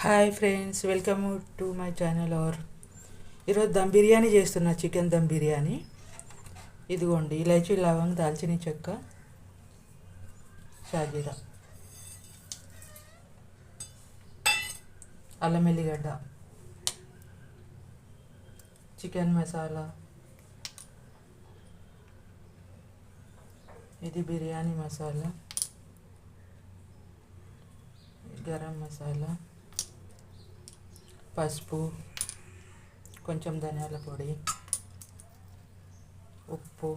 Hi friends, welcome to my channel. ఈరోజు దమ్ బిర్యానీ చేస్తున్నా, chicken dum biryani. ఇదిగోండి, ఇలాచీ, లవంగ్, దాల్చిన చెక్క, షాజీరా, అల్లం ఎల్లిగడ్డ, చికెన్ మసాలా, ఇది బిర్యానీ మసాలా, గరం మసాలా, పసుపు, కొంచెం ధనియాల పొడి, ఉప్పు.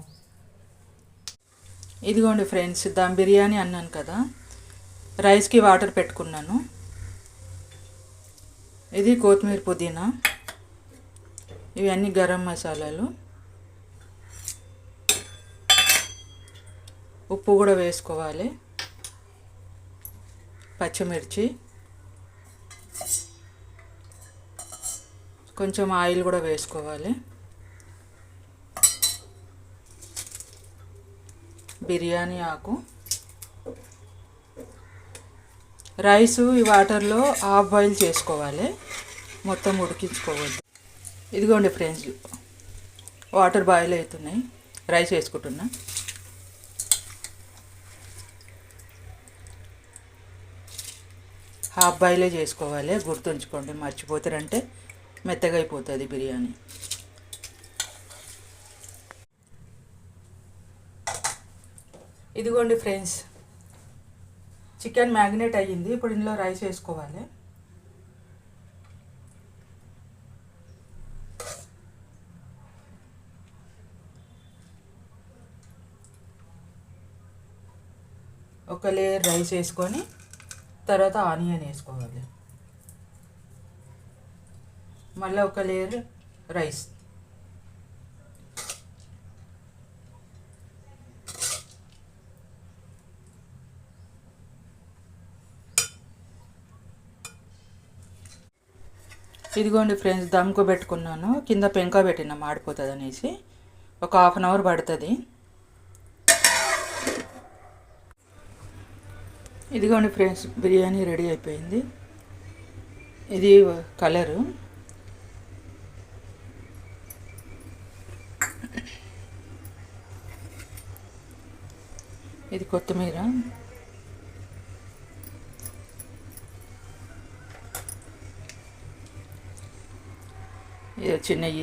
ఇదిగోండి ఫ్రెండ్స్, దమ్ బిర్యానీ అన్నాను కదా, రైస్కి వాటర్ పెట్టుకున్నాను. ఇది కొత్తిమీర, పుదీనా, ఇవన్నీ గరం మసాలాలు, ఉప్పు కూడా వేసుకోవాలి, పచ్చిమిర్చి, కొంచెం ఆయిల్ కూడా వేసుకోవాలి, బిర్యానీ ఆకు, రైసు ఈ వాటర్లో హాఫ్ బాయిల్ చేసుకోవాలి, మొత్తం ఉడికించుకోవద్దు. ఇదిగోండి ఫ్రెండ్స్, వాటర్ బాయిల్ అవుతున్నాయి, రైస్ వేసుకుంటున్నా. హాఫ్ బాయిలే చేసుకోవాలి, గుర్తుంచుకోండి, మర్చిపోతారంటే మెత్తగా అయిపోతుంది బిర్యానీ. ఇదిగోండి ఫ్రెండ్స్, చికెన్ మ్యాగ్నేట్ అయ్యింది. ఇప్పుడు ఇందులో రైస్ వేసుకోవాలి. ఒక లేయర్ రైస్ వేసుకొని తర్వాత ఆనియన్ వేసుకోవాలి, మళ్ళీ ఒక లేయర్ రైస్, ఇదిగోండి ఫ్రెండ్స్, దమ్కు పెట్టుకున్నాను. కింద పెంక పెట్టిన మాడిపోతుంది అనేసి, ఒక హాఫ్ అన్ అవర్ పడుతుంది. ఇదిగోండి ఫ్రెండ్స్, బిర్యానీ రెడీ అయిపోయింది. ఇది కలరు. ఇది కొత్తిమీర, ఇది చిన్నవి